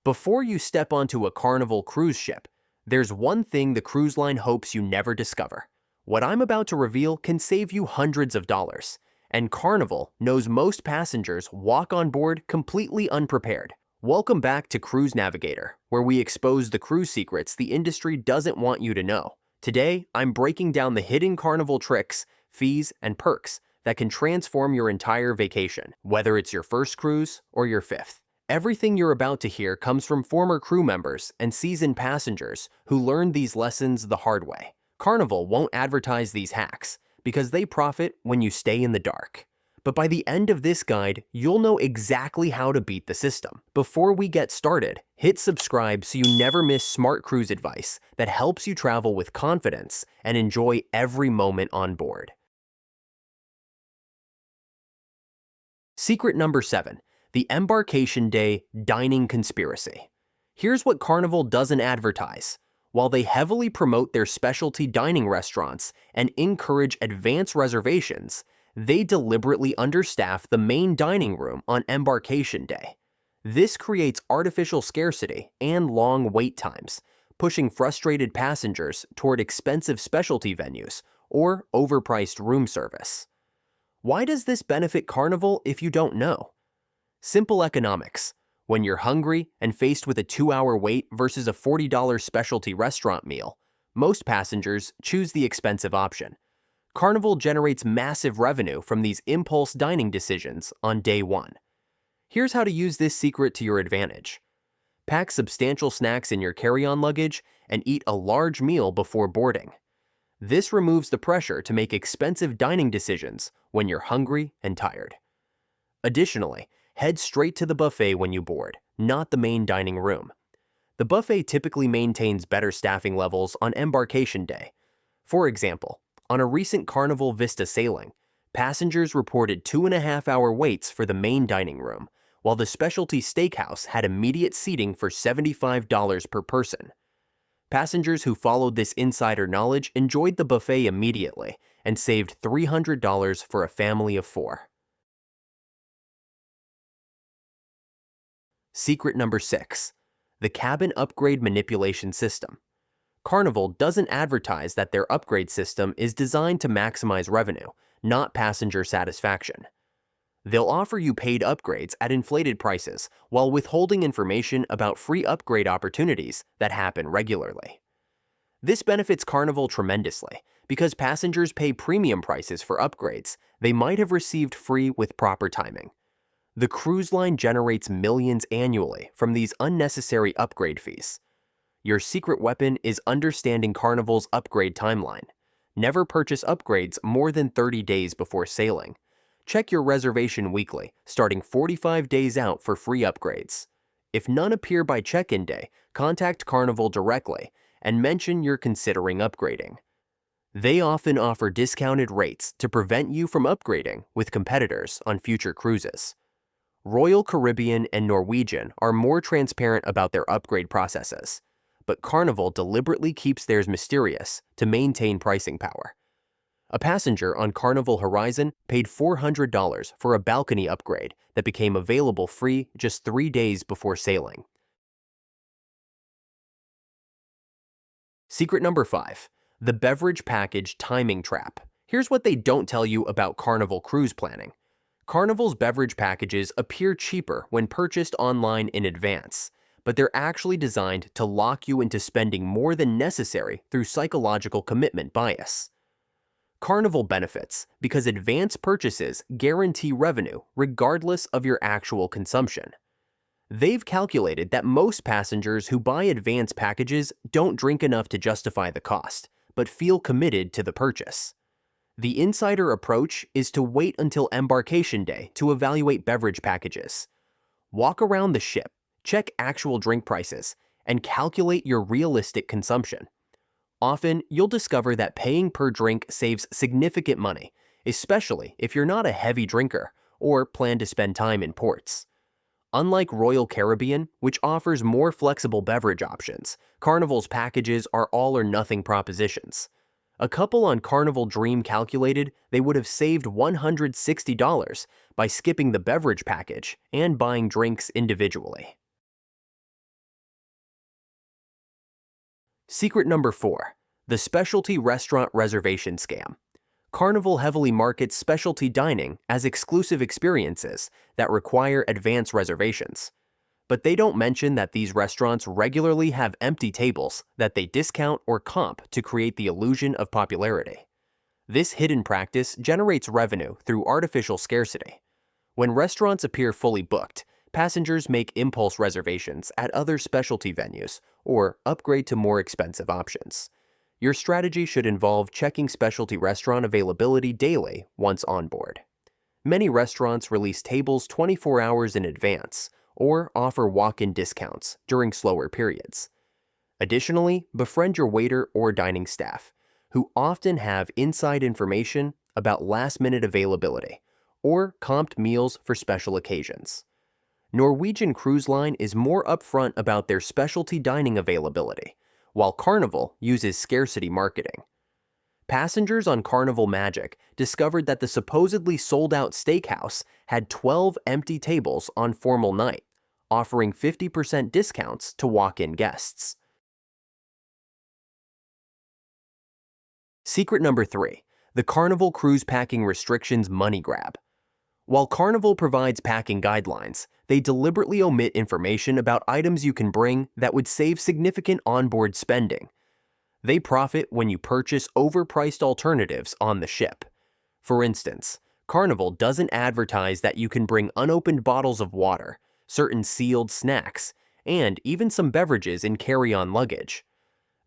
Before you step onto a Carnival cruise ship, there's one thing the cruise line hopes you never discover. What I'm about to reveal can save you hundreds of dollars, and Carnival knows most passengers walk on board completely unprepared. Welcome back to Cruise Navigator, where we expose the cruise secrets the industry doesn't want you to know. Today, I'm breaking down the hidden Carnival tricks, fees, and perks that can transform your entire vacation, whether it's your first cruise or your fifth. Everything you're about to hear comes from former crew members and seasoned passengers who learned these lessons the hard way. Carnival won't advertise these hacks because they profit when you stay in the dark. But by the end of this guide, you'll know exactly how to beat the system. Before we get started, hit subscribe so you never miss smart cruise advice that helps you travel with confidence and enjoy every moment on board. Secret number 7. The Embarkation Day Dining Conspiracy. Here's what Carnival doesn't advertise. While they heavily promote their specialty dining restaurants and encourage advance reservations, they deliberately understaff the main dining room on Embarkation Day. This creates artificial scarcity and long wait times, pushing frustrated passengers toward expensive specialty venues or overpriced room service. Why does this benefit Carnival if you don't know? Simple economics. When you're hungry and faced with a 2-hour wait versus a $40 specialty restaurant meal, most passengers choose the expensive option. Carnival generates massive revenue from these impulse dining decisions on day one. Here's how to use this secret to your advantage. Pack substantial snacks in your carry-on luggage and eat a large meal before boarding. This removes the pressure to make expensive dining decisions when you're hungry and tired. Additionally, head straight to the buffet when you board, not the main dining room. The buffet typically maintains better staffing levels on Embarkation Day. For example, on a recent Carnival Vista sailing, passengers reported 2.5-hour waits for the main dining room, while the specialty steakhouse had immediate seating for $75 per person. Passengers who followed this insider knowledge enjoyed the buffet immediately and saved $300 for a family of 4. Secret number 6. The Cabin Upgrade Manipulation System. Carnival doesn't advertise that their upgrade system is designed to maximize revenue, not passenger satisfaction. They'll offer you paid upgrades at inflated prices while withholding information about free upgrade opportunities that happen regularly. This benefits Carnival tremendously because passengers pay premium prices for upgrades they might have received free with proper timing. The cruise line generates millions annually from these unnecessary upgrade fees. Your secret weapon is understanding Carnival's upgrade timeline. Never purchase upgrades more than 30 days before sailing. Check your reservation weekly, starting 45 days out for free upgrades. If none appear by check-in day, contact Carnival directly and mention you're considering upgrading. They often offer discounted rates to prevent you from upgrading with competitors on future cruises. Royal Caribbean and Norwegian are more transparent about their upgrade processes, but Carnival deliberately keeps theirs mysterious to maintain pricing power. A passenger on Carnival Horizon paid $400 for a balcony upgrade that became available free just 3 days before sailing. Secret number 5. The Beverage Package Timing Trap. Here's what they don't tell you about Carnival cruise planning. Carnival's beverage packages appear cheaper when purchased online in advance, but they're actually designed to lock you into spending more than necessary through psychological commitment bias. Carnival benefits because advance purchases guarantee revenue regardless of your actual consumption. They've calculated that most passengers who buy advance packages don't drink enough to justify the cost, but feel committed to the purchase. The insider approach is to wait until Embarkation Day to evaluate beverage packages. Walk around the ship, check actual drink prices, and calculate your realistic consumption. Often, you'll discover that paying per drink saves significant money, especially if you're not a heavy drinker or plan to spend time in ports. Unlike Royal Caribbean, which offers more flexible beverage options, Carnival's packages are all-or-nothing propositions. A couple on Carnival Dream calculated they would have saved $160 by skipping the beverage package and buying drinks individually. Secret number 4. The specialty restaurant reservation scam. Carnival heavily markets specialty dining as exclusive experiences that require advance reservations. But they don't mention that these restaurants regularly have empty tables that they discount or comp to create the illusion of popularity. This hidden practice generates revenue through artificial scarcity. When restaurants appear fully booked, passengers make impulse reservations at other specialty venues or upgrade to more expensive options. Your strategy should involve checking specialty restaurant availability daily once on board. Many restaurants release tables 24 hours in advance or offer walk-in discounts during slower periods. Additionally, befriend your waiter or dining staff, who often have inside information about last-minute availability or comped meals for special occasions. Norwegian Cruise Line is more upfront about their specialty dining availability, while Carnival uses scarcity marketing. Passengers on Carnival Magic discovered that the supposedly sold-out steakhouse had 12 empty tables on formal night, offering 50% discounts to walk-in guests. Secret number 3. The Carnival Cruise Packing Restrictions Money Grab. While Carnival provides packing guidelines, they deliberately omit information about items you can bring that would save significant onboard spending. They profit when you purchase overpriced alternatives on the ship. For instance, Carnival doesn't advertise that you can bring unopened bottles of water, certain sealed snacks, and even some beverages in carry-on luggage.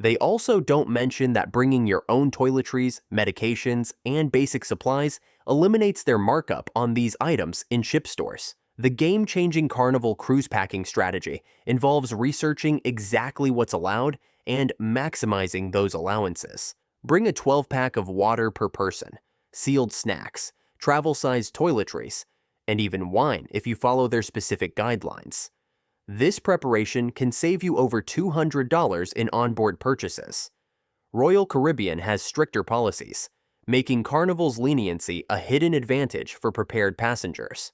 They also don't mention that bringing your own toiletries, medications, and basic supplies eliminates their markup on these items in ship stores. The game-changing Carnival cruise packing strategy involves researching exactly what's allowed and maximizing those allowances. Bring a 12-pack of water per person, sealed snacks, travel-sized toiletries, and even wine if you follow their specific guidelines. This preparation can save you over $200 in onboard purchases. Royal Caribbean has stricter policies, making Carnival's leniency a hidden advantage for prepared passengers.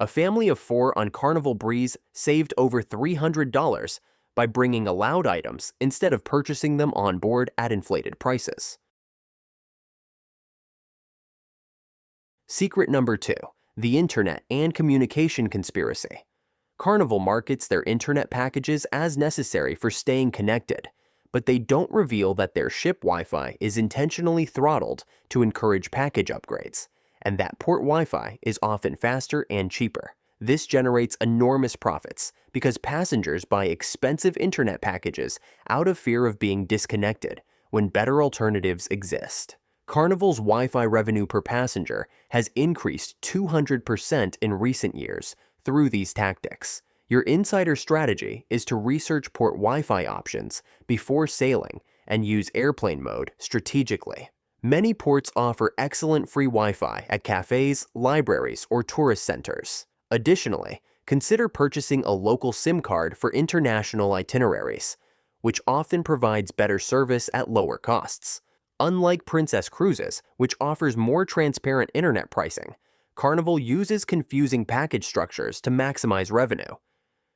A family of 4 on Carnival Breeze saved over $300 by bringing allowed items instead of purchasing them on board at inflated prices. Secret number 2. The Internet and Communication Conspiracy. Carnival markets their internet packages as necessary for staying connected, but they don't reveal that their ship Wi-Fi is intentionally throttled to encourage package upgrades, and that port Wi-Fi is often faster and cheaper. This generates enormous profits because passengers buy expensive internet packages out of fear of being disconnected when better alternatives exist. Carnival's Wi-Fi revenue per passenger has increased 200% in recent years through these tactics. Your insider strategy is to research port Wi-Fi options before sailing and use airplane mode strategically. Many ports offer excellent free Wi-Fi at cafes, libraries, or tourist centers. Additionally, consider purchasing a local SIM card for international itineraries, which often provides better service at lower costs. Unlike Princess Cruises, which offers more transparent internet pricing, Carnival uses confusing package structures to maximize revenue.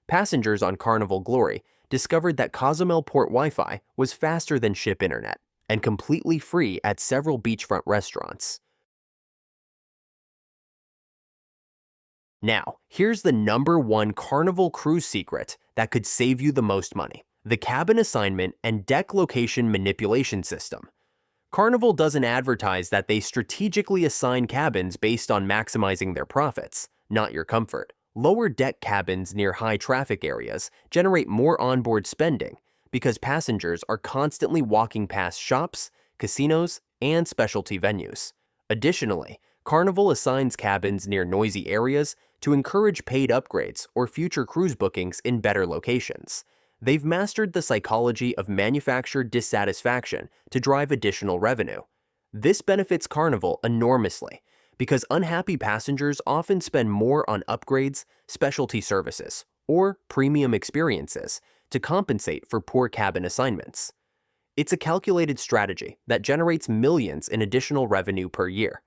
Passengers on Carnival Glory discovered that Cozumel port Wi-Fi was faster than ship internet and completely free at several beachfront restaurants. Now, here's the number 1 Carnival cruise secret that could save you the most money: the cabin assignment and deck location manipulation system. Carnival doesn't advertise that they strategically assign cabins based on maximizing their profits, not your comfort. Lower deck cabins near high traffic areas generate more onboard spending because passengers are constantly walking past shops, casinos, and specialty venues. Additionally, Carnival assigns cabins near noisy areas to encourage paid upgrades or future cruise bookings in better locations. They've mastered the psychology of manufactured dissatisfaction to drive additional revenue. This benefits Carnival enormously because unhappy passengers often spend more on upgrades, specialty services, or premium experiences to compensate for poor cabin assignments. It's a calculated strategy that generates millions in additional revenue per year.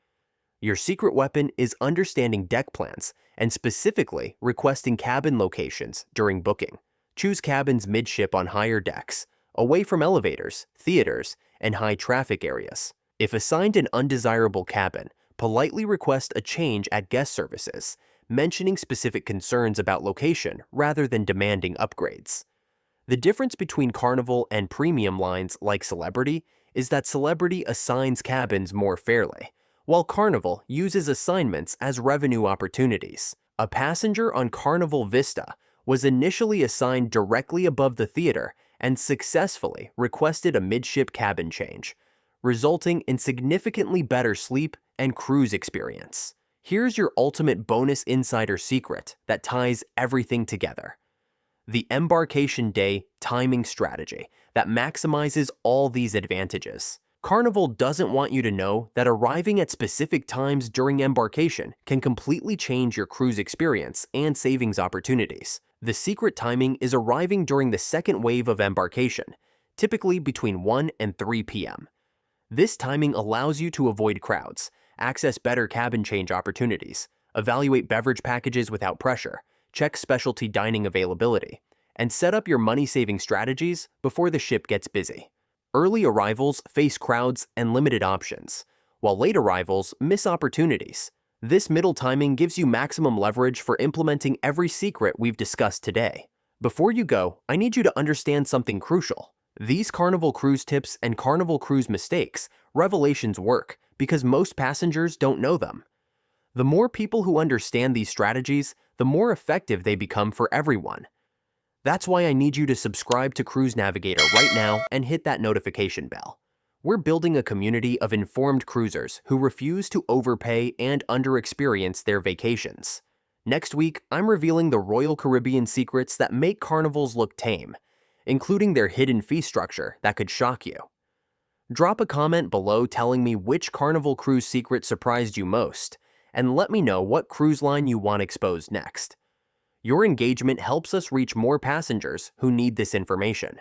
Your secret weapon is understanding deck plans and specifically requesting cabin locations during booking. Choose cabins midship on higher decks, away from elevators, theaters, and high traffic areas. If assigned an undesirable cabin, politely request a change at guest services, mentioning specific concerns about location rather than demanding upgrades. The difference between Carnival and premium lines like Celebrity is that Celebrity assigns cabins more fairly, while Carnival uses assignments as revenue opportunities. A passenger on Carnival Vista was initially assigned directly above the theater and successfully requested a midship cabin change, resulting in significantly better sleep and cruise experience. Here's your ultimate bonus insider secret that ties everything together: the embarkation day timing strategy that maximizes all these advantages. Carnival doesn't want you to know that arriving at specific times during embarkation can completely change your cruise experience and savings opportunities. The secret timing is arriving during the second wave of embarkation, typically between 1 and 3 p.m. This timing allows you to avoid crowds, access better cabin change opportunities, evaluate beverage packages without pressure, check specialty dining availability, and set up your money-saving strategies before the ship gets busy. Early arrivals face crowds and limited options, while late arrivals miss opportunities. This middle timing gives you maximum leverage for implementing every secret we've discussed today. Before you go, I need you to understand something crucial. These Carnival Cruise tips and Carnival Cruise mistakes, revelations work because most passengers don't know them. The more people who understand these strategies, the more effective they become for everyone. That's why I need you to subscribe to Cruise Navigator right now and hit that notification bell. We're building a community of informed cruisers who refuse to overpay and underexperience their vacations. Next week, I'm revealing the Royal Caribbean secrets that make carnivals look tame, including their hidden fee structure that could shock you. Drop a comment below telling me which Carnival cruise secret surprised you most, and let me know what cruise line you want exposed next. Your engagement helps us reach more passengers who need this information.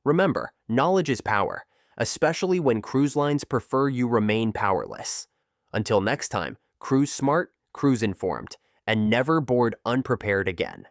Remember, knowledge is power, especially when cruise lines prefer you remain powerless. Until next time, cruise smart, cruise informed, and never board unprepared again.